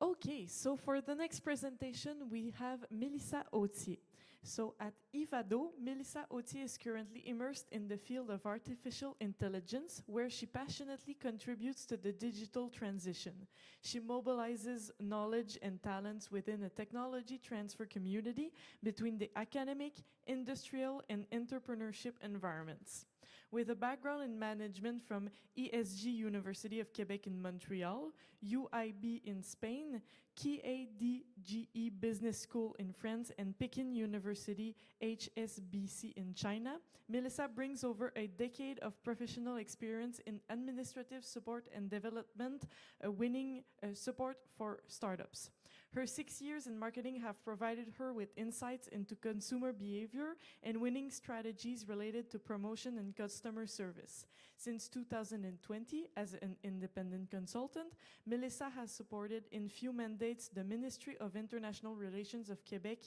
Okay, so for the next presentation, we have Mélissa Authier. So at IVADO, Mélissa Authier is currently immersed in the field of artificial intelligence, where she passionately contributes to the digital transition. She mobilizes knowledge and talents within a technology transfer community between the academic, industrial, and entrepreneurship environments. With a background in management from ESG University of Quebec in Montreal, UIB in Spain, KADGE Business School in France, and Peking University HSBC in China, Mélissa brings over a decade of professional experience in administrative support and development, winning support for startups. Her 6 years in marketing have provided her with insights into consumer behavior and winning strategies related to promotion and customer service. Since 2020, as an independent consultant, Mélissa has supported in few mandates the Ministry of International Relations of Quebec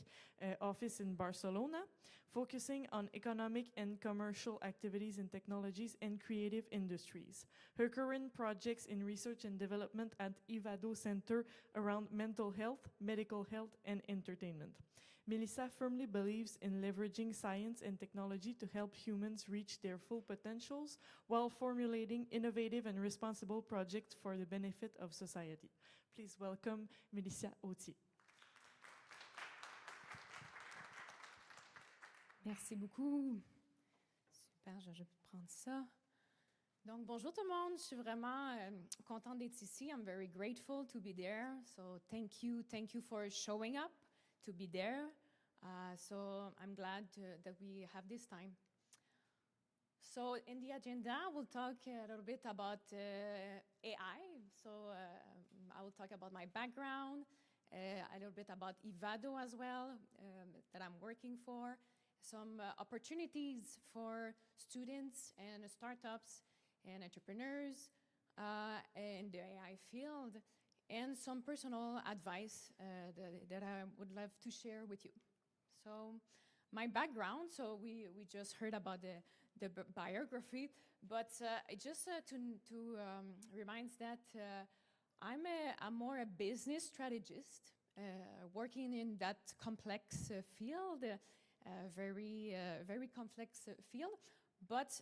office in Barcelona, focusing on economic and commercial activities in technologies and creative industries. Her current projects in research and development at IVADO center around mental health, medical health, and entertainment. Mélissa firmly believes in leveraging science and technology to help humans reach their full potentials while formulating innovative and responsible projects for the benefit of society. Please welcome Mélissa Authier. Merci beaucoup. Super, je vais prendre ça. Donc, bonjour tout le monde. Je suis vraiment contente d'être ici. I'm very grateful to be there. So, thank you for showing up to be there. So, I'm glad that we have this time. So, in the agenda, we'll talk a little bit about AI. So, I will talk about my background, a little bit about IVADO as well, that I'm working for, some opportunities for students and startups and entrepreneurs in the AI field, and some personal advice that I would love to share with you. So, my background, so we just heard about the biography, but just to remind that I'm more a business strategist, working in that complex field, very complex field, but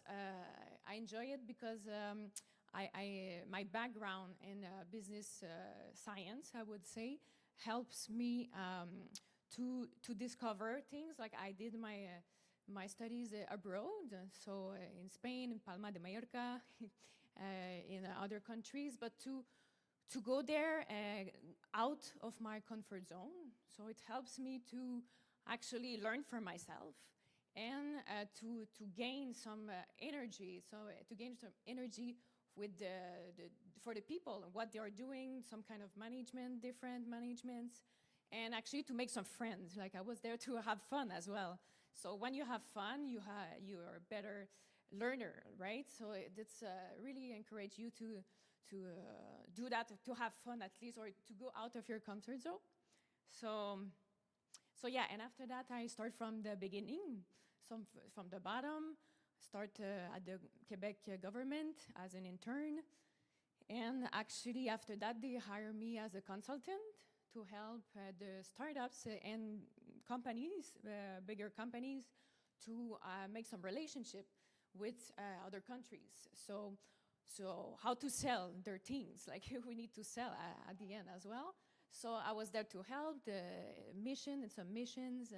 I enjoy it because my background in business science, I would say, helps me to discover things. Like I did my studies abroad, so in Spain, in Palma de Mallorca, in other countries, but to go there out of my comfort zone. So it helps me to actually learn for myself and to gain some energy. So to gain some energy with for the people and what they are doing, some kind of management, different managements, and actually to make some friends. Like I was there to have fun as well. So when you have fun, you are a better learner, right? So it's really encourage you to do that, to have fun at least, or to go out of your comfort zone. So yeah, and after that, I start from the beginning, from the bottom, start at the Quebec government as an intern. And actually, after that, they hire me as a consultant to help the startups and companies, bigger companies, to make some relationship with other countries. So how to sell their things, like we need to sell at the end as well. So I was there to help the mission and some missions,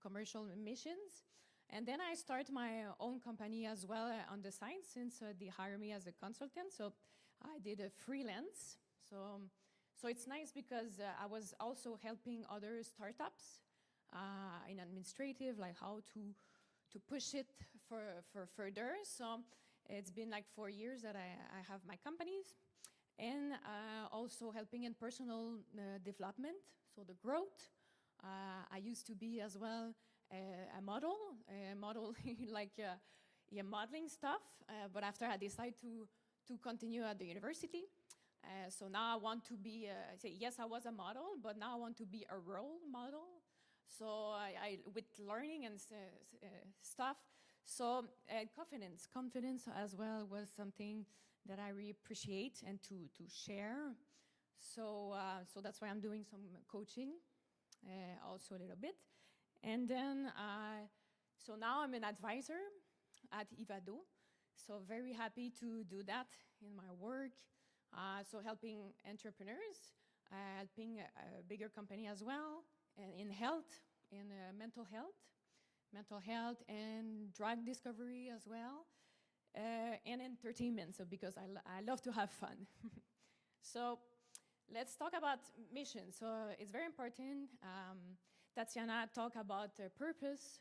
commercial missions. And then I start my own company as well on the side, since they hire me as a consultant. So I did a freelance. So it's nice because I was also helping other startups in administrative, like how to push it for further. So it's been like 4 years that I have my companies. And also helping in personal development, so the growth. I used to be as well a model like modeling stuff, but after I decided to continue at the university. So now I want to be, yes, I was a model, but now I want to be a role model. So I with learning and stuff. So confidence as well was something that I really appreciate and to share. So that's why I'm doing some coaching, also a little bit. And then, so now I'm an advisor at IVADO. So very happy to do that in my work. So helping entrepreneurs, helping a bigger company as well, and in health, in mental health and drug discovery as well, and entertainment, so because I love to have fun. So let's talk about mission. So it's very important. Tatiana talked about purpose.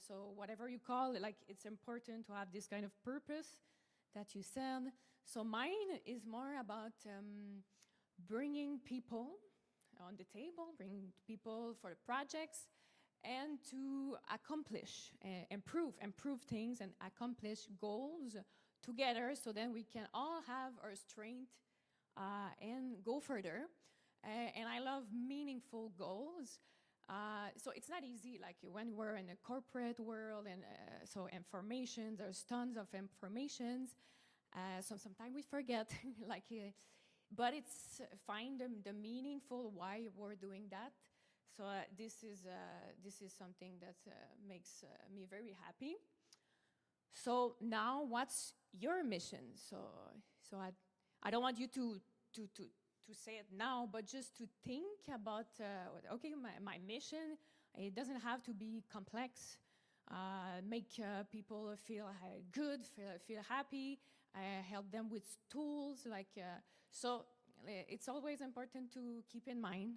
So whatever you call it, like it's important to have this kind of purpose that you said. So mine is more about bringing people on the table, bringing people for the projects, and to accomplish, improve things and accomplish goals together, so then we can all have our strength and go further. And I love meaningful goals. So it's not easy, like when we're in a corporate world, and so information, there's tons of informations. So sometimes we forget, like, but it's find the meaningful why we're doing that. So this is something that makes me very happy. So now, what's your mission? So I don't want you to say it now, but just to think about, okay, my mission, it doesn't have to be complex. Make people feel good, feel happy, help them with tools. So it's always important to keep in mind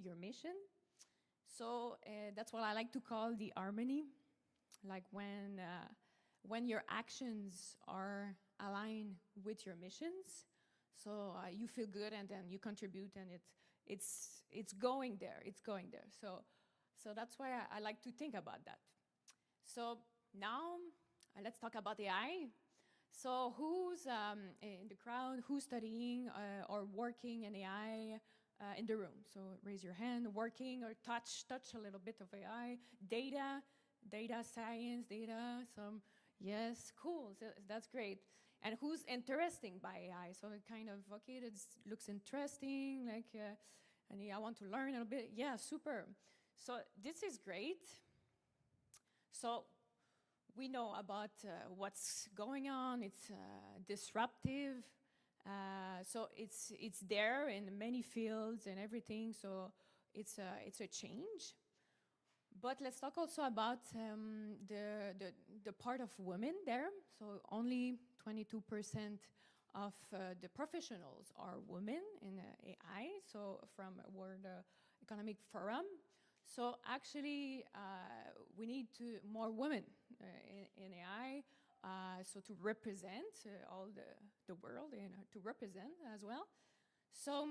your mission. So that's what I like to call the harmony. Like when your actions are aligned with your missions, so you feel good, and then you contribute, and it's going there. It's going there. So that's why I like to think about that. So now let's talk about AI. So who's in the crowd? Who's studying or working in AI in the room? So raise your hand. Working or touch a little bit of AI, data science, data. Some yes, cool. So that's great. And who's interesting by AI? So it kind of, okay, that looks interesting, like, and I want to learn a little bit. Yeah, super. So this is great. So we know about what's going on. It's disruptive. So it's there in many fields and everything. So it's a change. But let's talk also about the part of women there. So only 22% of the professionals are women in AI, so from World Economic Forum. So actually, we need more women in AI, so to represent all the world and to represent as well. So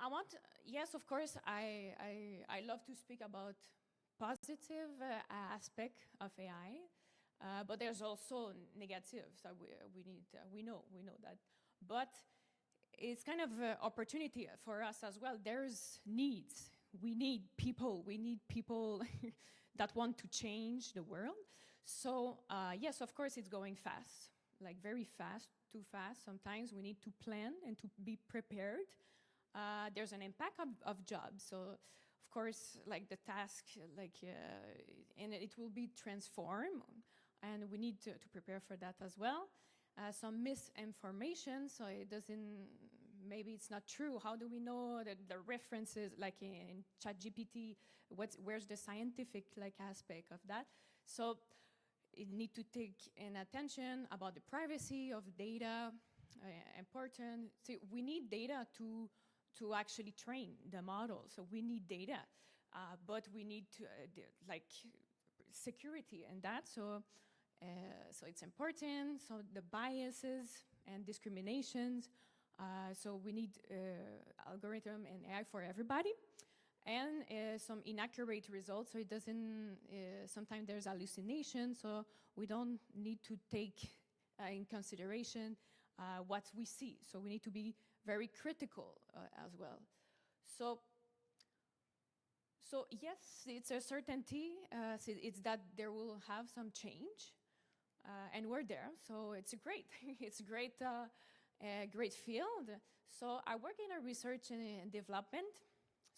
I want, yes, of course, I love to speak about positive aspect of AI, but there's also negatives that we know that. But it's kind of an opportunity for us as well. There's needs. We need people that want to change the world. So yes, of course, it's going fast, like very fast, too fast. Sometimes we need to plan and to be prepared. There's an impact of jobs. So, of course, like the task, and it will be transformed, and we need to prepare for that as well. Some misinformation, so it doesn't, maybe it's not true. How do we know that the references, like in ChatGPT, where's the scientific aspect of that? So it need to take in attention about the privacy of data, important. So we need data to actually train the model. So we need data, but we need to security and that. So it's important. So the biases and discriminations. So we need algorithm and AI for everybody, and some inaccurate results. So it doesn't. Sometimes there's hallucination. So we don't need to take in consideration what we see. So we need to be very critical as well. So yes, it's a certainty. So it's that there will have some change, and we're there. So it's great. It's great great field. So I work in a research and development.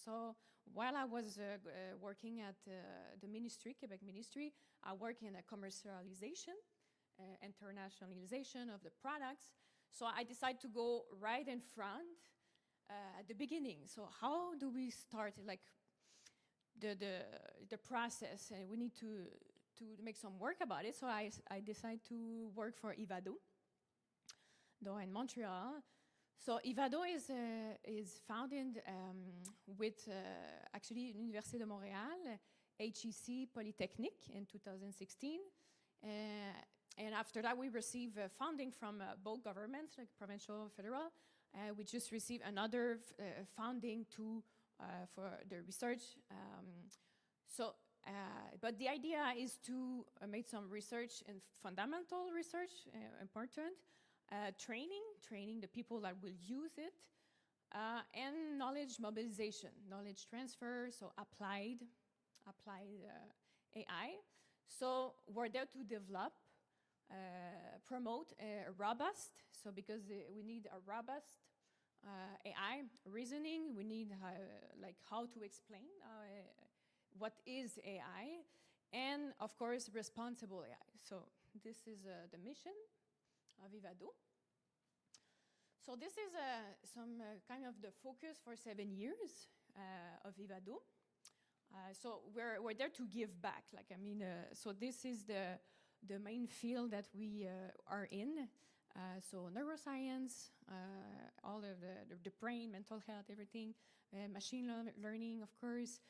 So while I was working at the ministry, Quebec Ministry, I work in a commercialization, internationalization of the products. So I decided to go right in front at the beginning. So how do we start, like the process? And we need to make some work about it. So I decided to work for IVADO, though in Montreal. So IVADO is founded with actually Université de Montréal, HEC Polytechnique in 2016. And after that, we received funding from both governments, like provincial, federal. We just received another funding for the research. But the idea is to make some research in fundamental research, important, training the people that will use it, and knowledge mobilization, knowledge transfer, so applied AI. So we're there to develop, promote a robust, so because we need a robust AI reasoning, we need like how to explain what is AI, and of course responsible AI. So this is the mission of IVADO. So this is some kind of the focus for 7 years of IVADO. So we're there to give back. Like I mean, so this is the main field that we are in. So neuroscience, all of the brain, mental health, everything, machine learning, of course,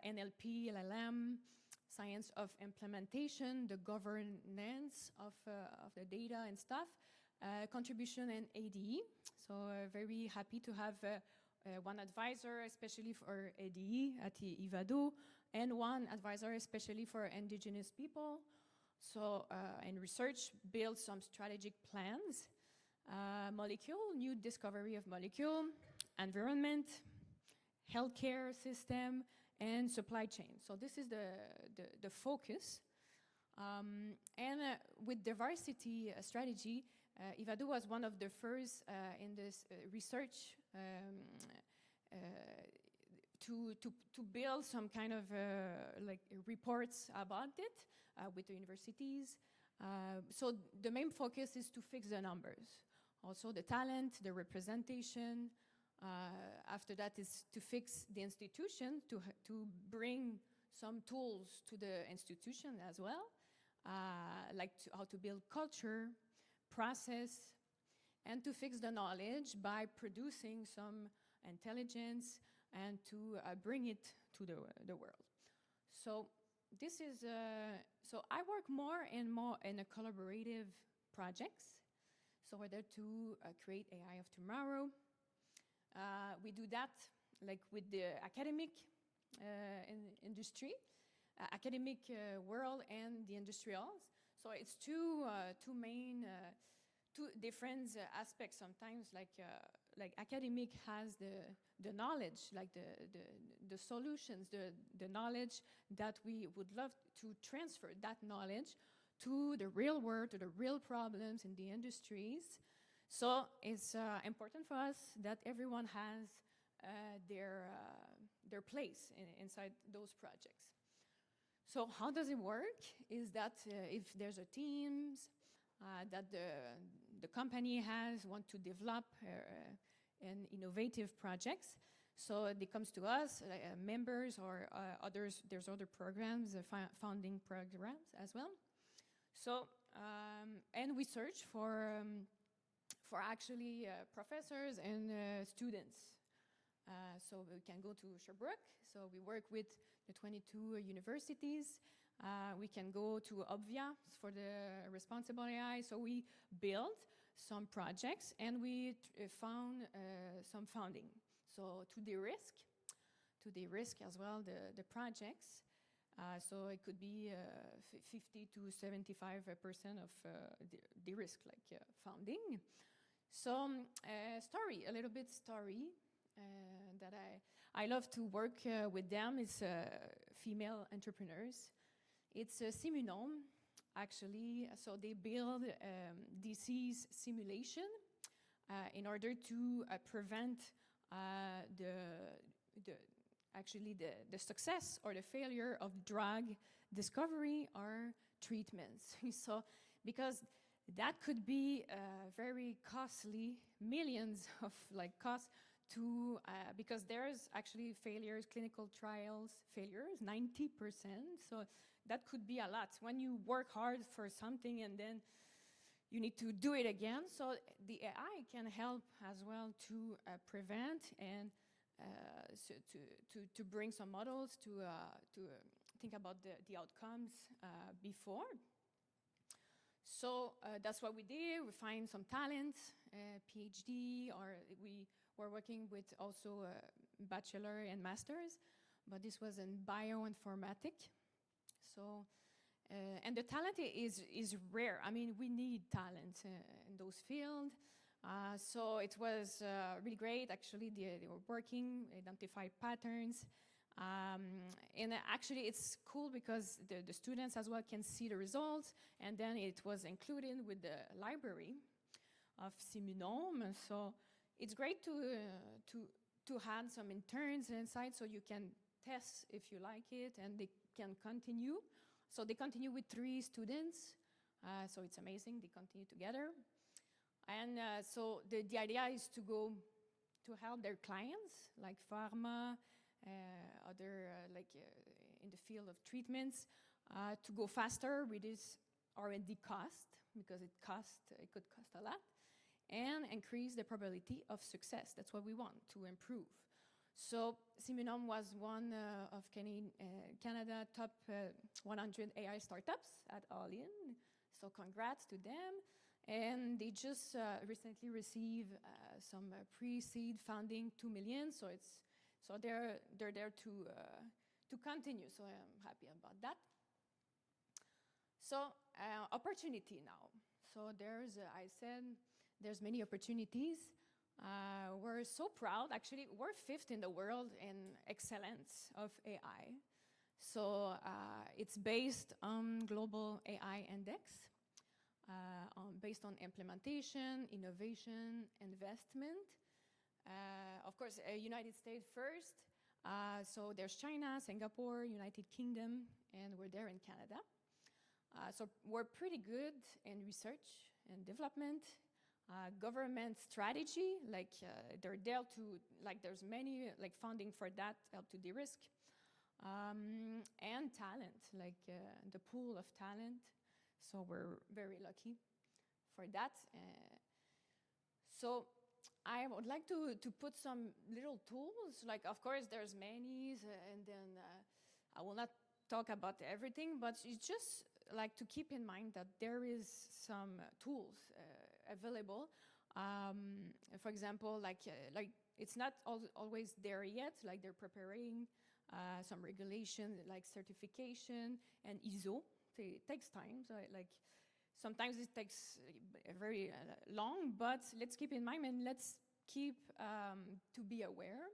NLP, LLM, science of implementation, the governance of the data and stuff, contribution and ADE. So very happy to have one advisor, especially for ADE at IVADO, and one advisor, especially for indigenous people. So, and research builds some strategic plans, molecule, new discovery of molecule, environment, healthcare system, and supply chain. So this is the focus. And with diversity strategy, IVADO was one of the first in this research to build some kind of like reports about it with the universities. So the main focus is to fix the numbers. Also the talent, the representation. After that is to fix the institution, to bring some tools to the institution as well, like how to build culture, process, and to fix the knowledge by producing some intelligence and to bring it to the world. So this is, so I work more and more in a collaborative projects. So we're there to create AI of tomorrow. We do that like with the academic industry, academic world and the industrials. So it's two different aspects sometimes, like academic has the knowledge, like the solutions, the knowledge that we would love to transfer that knowledge to the real world, to the real problems in the industries. So it's important for us that everyone has their place inside those projects. So how does it work? Is that if there's a teams that the company want to develop an innovative projects, so it comes to us, members or others. There's other programs, funding programs as well. So and we search for actually professors and students. So we can go to Sherbrooke. So we work with the 22 universities. We can go to Obvia for the responsible AI. So we build some projects and we found some funding. So to de-risk as well the projects. So it could be 50 to 75% of de-risk, like funding. So a little bit story that I love to work with them is female entrepreneurs. It's a Simunome, actually. So they build disease simulation in order to prevent the, the actually the success or the failure of drug discovery or treatments. So, because that could be very costly, millions of costs to, because there's actually failures, clinical trials failures, 90%. So that could be a lot. When you work hard for something and then you need to do it again. So the AI can help as well to prevent and so to bring some models to think about the outcomes before. So that's what we did. We find some talent, PhD, or we were working with also bachelor and masters, but this was in bioinformatics. So, and the talent is rare. I mean, we need talent in those fields. So it was really great. Actually, they were working, identify patterns. And actually, it's cool because the students as well can see the results. And then it was included with the library of Simunome. So it's great to have some interns inside so you can test if you like it and they can continue. So they continue with 3 students. So it's amazing. They continue together. And so the idea is to go to help their clients, like pharma, other in the field of treatments, to go faster with this R&D cost, because it could cost a lot, and increase the probability of success. That's what we want, to improve. So Simunome was one of Canada top 100 AI startups at All In. So congrats to them. And they just recently received some pre-seed funding, 2 million. So they're there to continue. So I'm happy about that. So opportunity now. So there's many opportunities. We're so proud. Actually, we're 5th in the world in excellence of AI. So it's based on Global AI Index. Based on implementation, innovation, investment. Of course, United States first. So there's China, Singapore, United Kingdom, and we're there in Canada. So we're pretty good in research and development, government strategy, they're there to, there's many funding for that, help to de-risk, and talent, the pool of talent. So we're very lucky for that. So I would like to put some little tools. Of course, there's many, and then I will not talk about everything, but it's just to keep in mind that there is some tools available. For example, it's not always there yet. They're preparing some regulation, certification and ISO. It takes time. So sometimes it takes very long, but let's keep in mind and let's keep to be aware.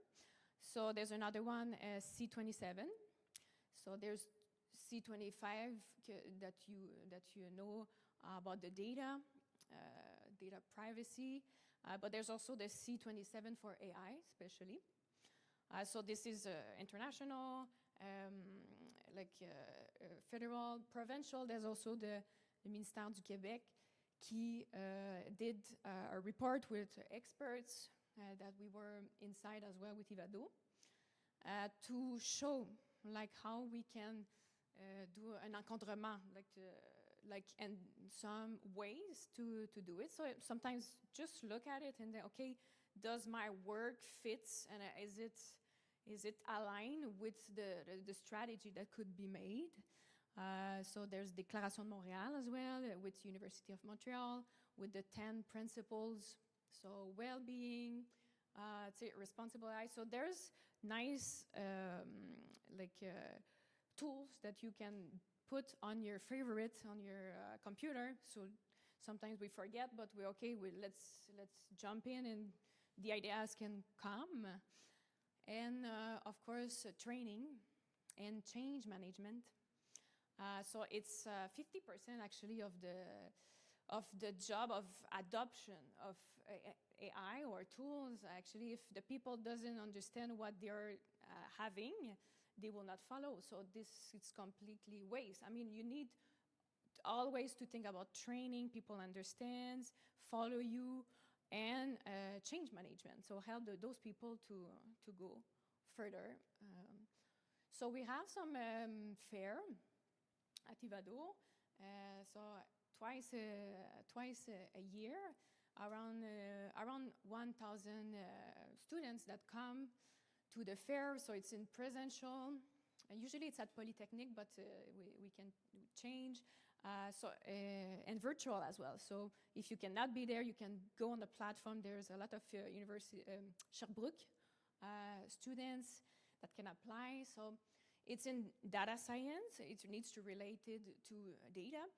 So there's another one, C27. So there's C25 that you know about the data privacy, but there's also the C27 for AI, especially. So this is international, federal, provincial. There's also the Ministère du Québec qui did a report with experts that we were inside as well with IVADO to show how we can do an encadrement, and some ways to do it. So sometimes just look at it and then, okay, does my work fit, and is it aligned with the strategy that could be made? So there's Déclaration de Montréal as well, with University of Montreal, with the 10 principles. So well-being, responsible AI. So there's nice tools that you can put on your favorite on your computer. So sometimes we forget, but we're okay. Let's jump in, and the ideas can come. And of course, training and change management. So it's 50% actually of of the job of adoption of AI or tools. Actually, if the people doesn't understand what they're having, they will not follow. So this is completely waste. I mean, you need always to think about training, people understands, follow you, and change management. So help those people to go further. So we have some fair at IVADO. So twice a year, around 1,000 students that come to the fair. So it's in presential. Usually it's at Polytechnic, but we can change. And virtual as well. So if you cannot be there, you can go on the platform. There's a lot of university, Sherbrooke students that can apply. So it's in data science. It needs to relate it to data,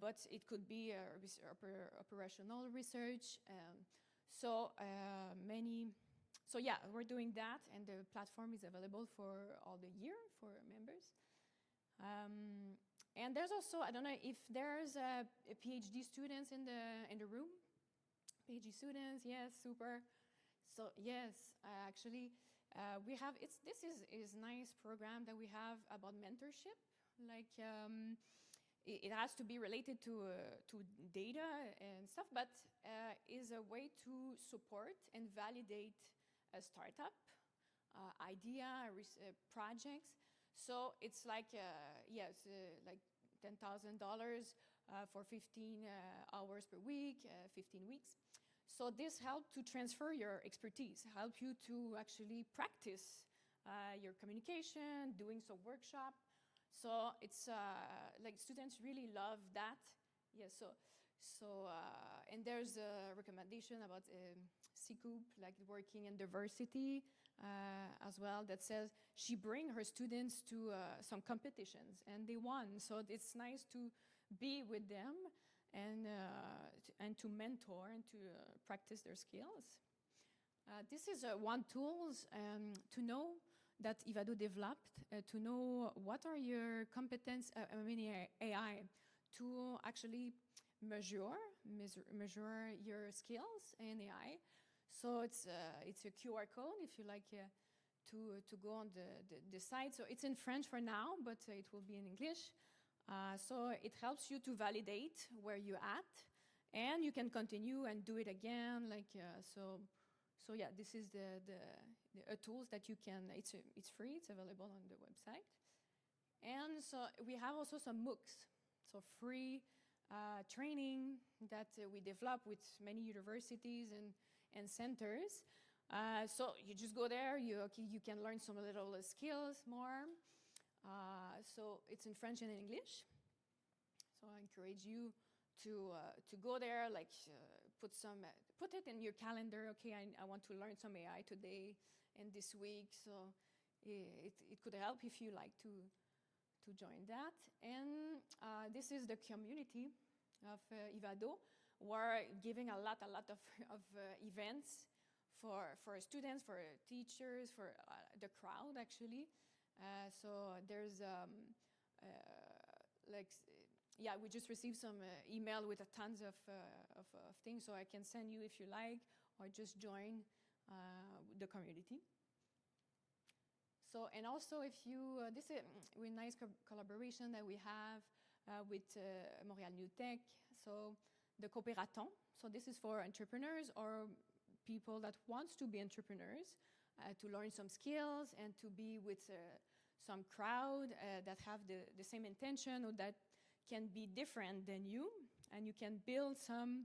but it could be operational research. So yeah, we're doing that, and the platform is available for all the year for members. And there's also, I don't know if there's a PhD students in the room. PhD students, yes, super. So yes, actually, we have this is nice program that we have about mentorship. Like it has to be related to data and stuff, but is a way to support and validate a startup idea, projects. So it's like like $10,000 for 15 hours per week, 15 weeks. So this helps to transfer your expertise, help you to actually practice your communication, doing some workshop. So it's like students really love that. Yeah. And there's a recommendation about CCOOP, like working in diversity. As well, that says she bring her students to some competitions and they won. So it's nice to be with them and to mentor and to practice their skills. This is one tools to know that IVADO developed to know what are your competence, AI, to actually measure your skills in AI. So it's a QR code if you like to go on the site. So it's in French for now, but it will be in English. So it helps you to validate where you're at, and you can continue and do it again. So yeah, this is the tools that you can. It's free. It's available on the website. And so we have also some MOOCs, so free training that we develop with many universities and centers. So you just go there, you can learn some little skills more. So it's in French and in English. So I encourage you to go there, like put it in your calendar. Okay, I want to learn some AI today and this week. So it could help if you like to join that. And this is the community of IVADO. We're giving a lot of events for students, for teachers, for the crowd actually. So there's we just received some email with tons of things, so I can send you if you like, or just join the community. So, and also if you, this is a nice collaboration that we have with Montréal New Tech. So the Coopératon. So this is for entrepreneurs or people that wants to be entrepreneurs, to learn some skills and to be with some crowd that have the same intention or that can be different than you, and you can build some,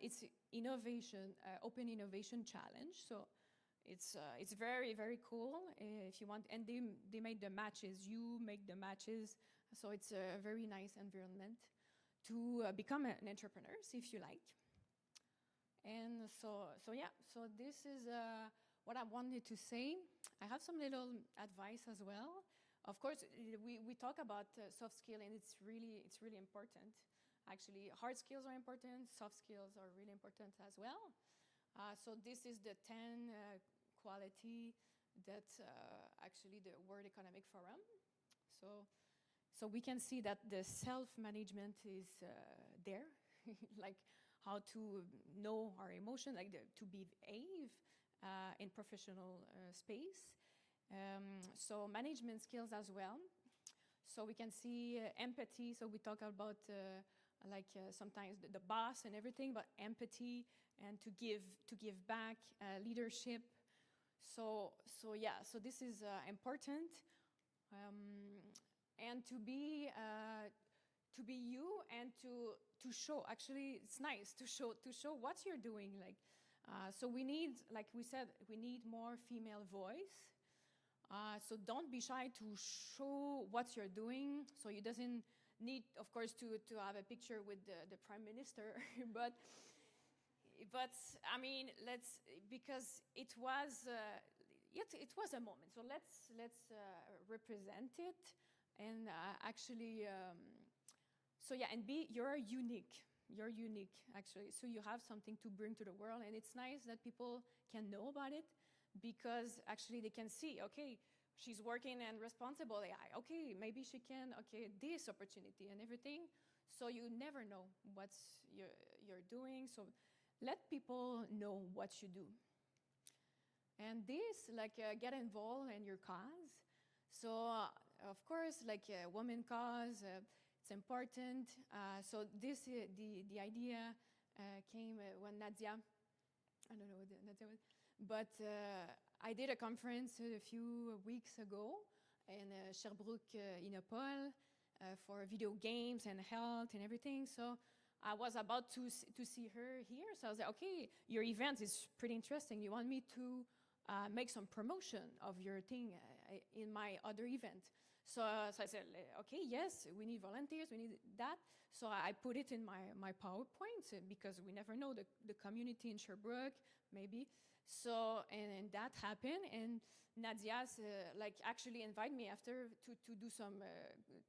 it's innovation, open innovation challenge. So it's very, very cool if you want, and they make the matches, you make the matches. So it's a very nice environment to become an entrepreneur, if you like. And so yeah, so this is what I wanted to say. I have some little advice as well. Of course, we talk about soft skill, and it's really important. Actually, hard skills are important, soft skills are really important as well. So this is the 10 quality that actually the World Economic Forum. So we can see that the self-management is there, like how to know our emotion, like to behave in professional space. So management skills as well. So we can see empathy. So we talk about sometimes the boss and everything, but empathy and to give back, leadership. So yeah. So this is important, and to be you and to show. Actually, it's nice to show what you're doing. Like, so we need, like we said, we need more female voice. So don't be shy to show what you're doing. So you doesn't need, of course, to have a picture with the prime minister, but I mean, because it was a moment. So let's represent it, and actually, so yeah, and you're unique. You're unique, actually. So you have something to bring to the world, and it's nice that people can know about it, because actually they can see, okay, she's working and responsible AI. Okay, maybe she can, okay, this opportunity and everything. So you never know what you're doing. So let people know what you do. And this, like, get involved in your cause. So, of course, like women cause, it's important. So this, the idea came when Nadia, I don't know what Nadia was, but I did a conference a few weeks ago in Sherbrooke, Inopol, for video games and health and everything. So I was about to see her here. So I was like, okay, your event is pretty interesting. You want me to make some promotion of your thing in my other event? So I said, okay, yes, we need volunteers, we need that. So I put it in my PowerPoint, because we never know the community in Sherbrooke, maybe. So, and that happened, and Nadia's like actually invited me after to do some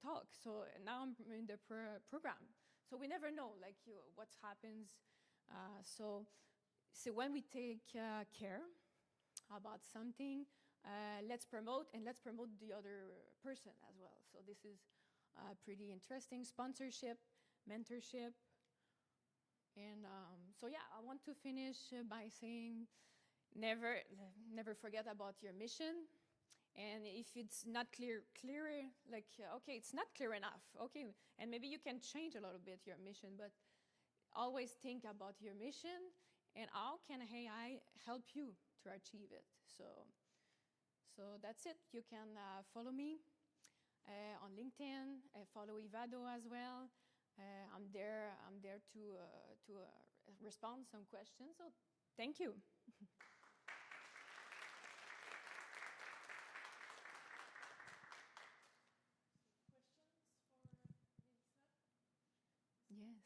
talk. So now I'm in the program. So we never know, like, what happens. So when we take care about something, let's promote the other person as well. So this is pretty interesting. Sponsorship, mentorship. And so yeah, I want to finish by saying, never forget about your mission. And if it's not clear, like, okay, it's not clear enough, okay, and maybe you can change a little bit your mission, but always think about your mission and how can AI help you to achieve it. So that's it. You can follow me on LinkedIn, follow IVADO as well. I'm there to respond some questions. So thank you. Yes.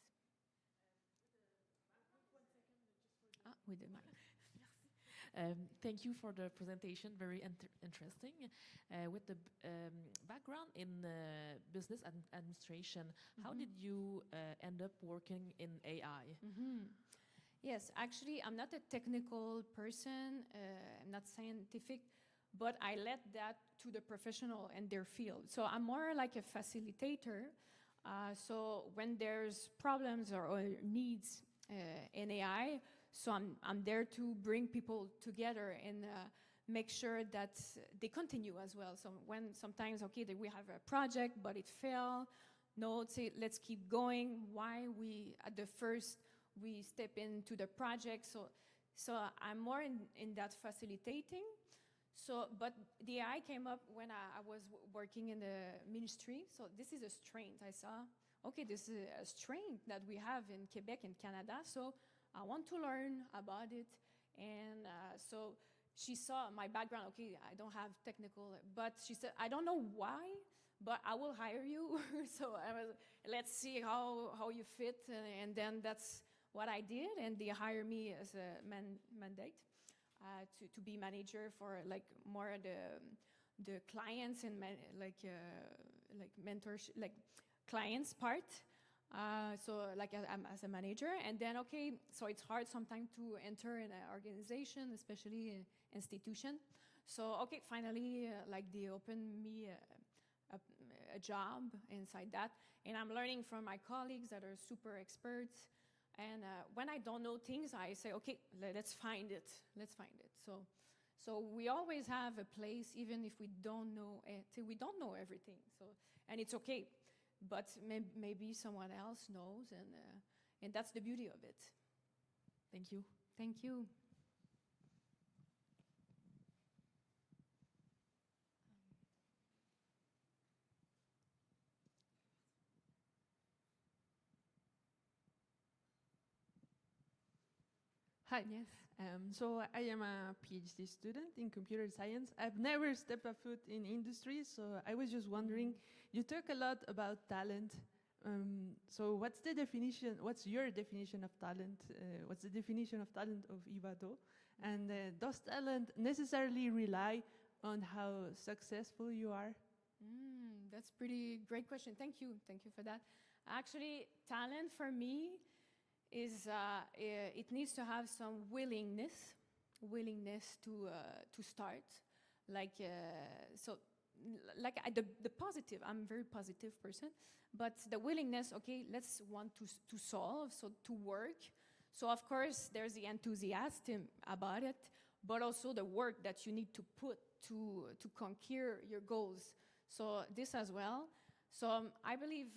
With the mic. Thank you for the presentation, very interesting. With the background in business administration, how did you end up working in AI? Yes, actually, I'm not a technical person, I'm not scientific, but I let that to the professional and their field. So I'm more like a facilitator. So when there's problems or needs in AI, so I'm there to bring people together and make sure that they continue as well. So when sometimes, okay, we have a project, but it failed, no, let's keep going. Why at the first, we step into the project. So I'm more in that facilitating. So, but the AI came up when I was working in the ministry. So this is a strength. I saw, okay, this is a strength that we have in Quebec and Canada. So I want to learn about it. And so she saw my background. Okay, I don't have technical, but she said, I don't know why, but I will hire you. So let's see how you fit. And then that's what I did. And they hired me as a mandate to be manager for like more the clients and like mentorship, like clients part. So like I'm as a manager, and then okay, so it's hard sometimes to enter in an organization, especially an institution. So okay, finally, like they opened me a a job inside that. And I'm learning from my colleagues that are super experts. And when I don't know things, I say, okay, let's find it. Let's find it. So we always have a place, even if we don't know everything. And it's okay. But maybe someone else knows, and that's the beauty of it. Thank you. Thank you. Hi. Yes. So I am a PhD student in computer science. I've never stepped a foot in industry, so I was just wondering, you talk a lot about talent. So what's the definition, what's your definition of talent? What's the definition of talent of IVADO? And does talent necessarily rely on how successful you are? That's pretty great question. Thank you. Thank you for that. Actually, talent for me is it needs to have some willingness to start. The positive. I'm a very positive person, but the willingness. Okay, let's want to solve. So to work. So of course there's the enthusiasm about it, but also the work that you need to put to conquer your goals. So this as well. So I believe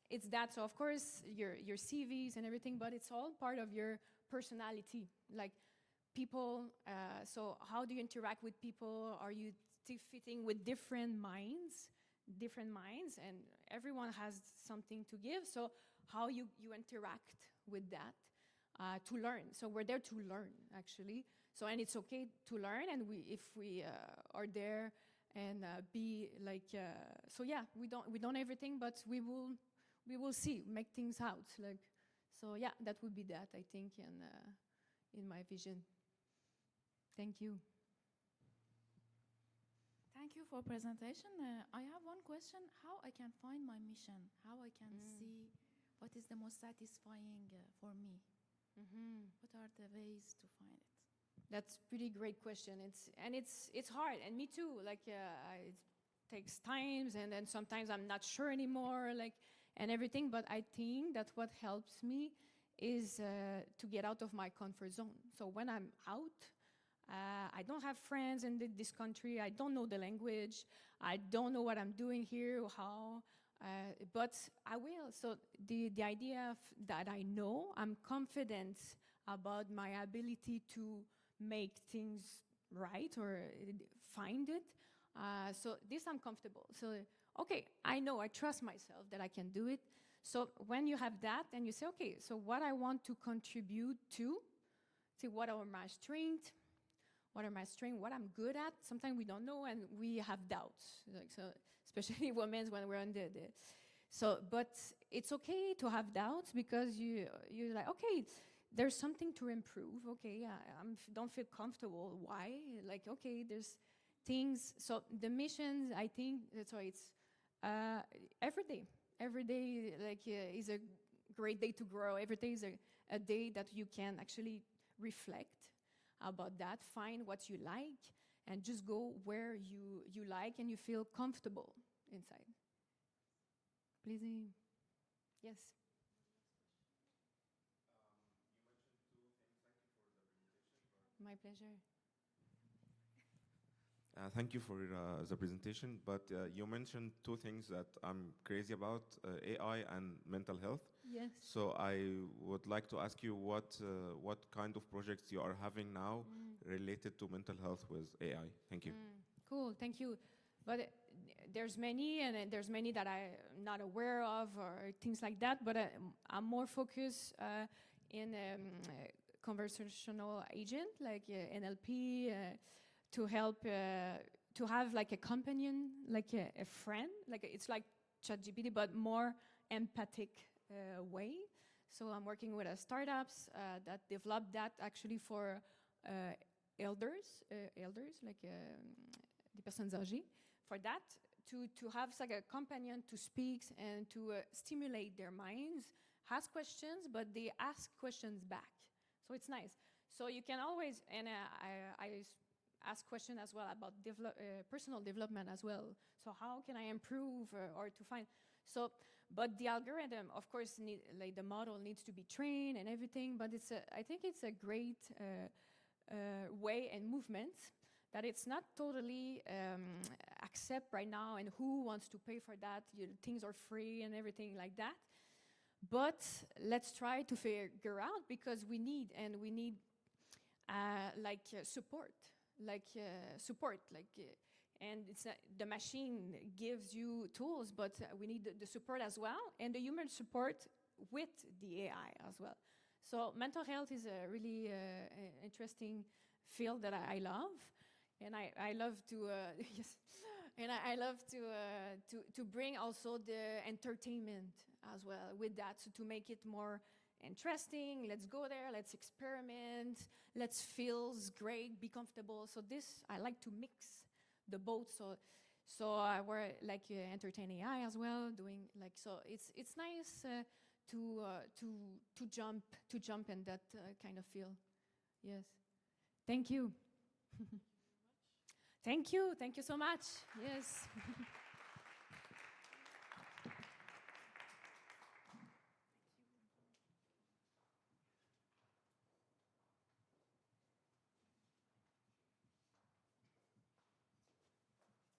it's that. So of course your CVs and everything, but it's all part of your personality. Like people. So how do you interact with people? Are you fitting with different minds, and everyone has something to give. So how you interact with that to learn. So we're there to learn, actually. So and it's okay to learn, and if we are there and be like so yeah, we don't everything, but we will see, make things out. Like so yeah, that would be that, I think, in my vision. Thank you. Thank you for presentation. I have one question: how I can find my mission? How I can see what is the most satisfying for me? What are the ways to find it? That's pretty great question. It's hard, and me too. Like it takes times, and then sometimes I'm not sure anymore. Like and everything. But I think that what helps me is to get out of my comfort zone. So when I'm out. I don't have friends in this country. I don't know the language. I don't know what I'm doing here, how, but I will. So the idea that I know, I'm confident about my ability to make things right or find it. So this I'm comfortable. So, okay, I know, I trust myself that I can do it. So when you have that and you say, okay, so what I want to contribute to, see what are my strengths, what I'm good at. Sometimes we don't know and we have doubts. Like so, especially women when we're on the so, but it's okay to have doubts because you're like, okay, there's something to improve. Okay, I don't feel comfortable. Why? Like, okay, there's things. So the missions, I think, so it's every day. Every day, like, is a great day to grow. Every day is a day that you can actually reflect about that, find what you like, and just go where you like and you feel comfortable inside. Please. Yes. My pleasure. Thank you for the presentation, but you mentioned two things that I'm crazy about, AI and mental health. Yes. So I would like to ask you what kind of projects you are having now related to mental health with AI. Thank you. Cool, thank you. But there's many, and there's many that I'm not aware of or things like that, but I'm more focused in conversational agent, like NLP, to help, to have like a companion, like a friend, like it's like ChatGPT, but more empathic way. So I'm working with startups that develop that actually for elders, like the personnes âgées, for that to have like a companion to speak and to stimulate their minds, ask questions, but they ask questions back. So it's nice. So you can always, and ask questions as well about personal development as well. So how can I improve or to find, so, but the algorithm, of course, like the model needs to be trained and everything, but I think it's a great way and movement that it's not totally accept right now and who wants to pay for that, things are free and everything like that. But let's try to figure out, because we need support, and it's the machine gives you tools, but we need the support as well, and the human support with the AI as well. So mental health is a really interesting field that I love, and I love to yes, and I love to bring also the entertainment as well with that, so to make it more interesting. Let's go there, let's experiment, let's feel great, be comfortable. So this, I like to mix the both. So we're like entertain AI as well, doing like, so it's nice to jump in that kind of field. Yes, thank you. Thank you so much. Yes.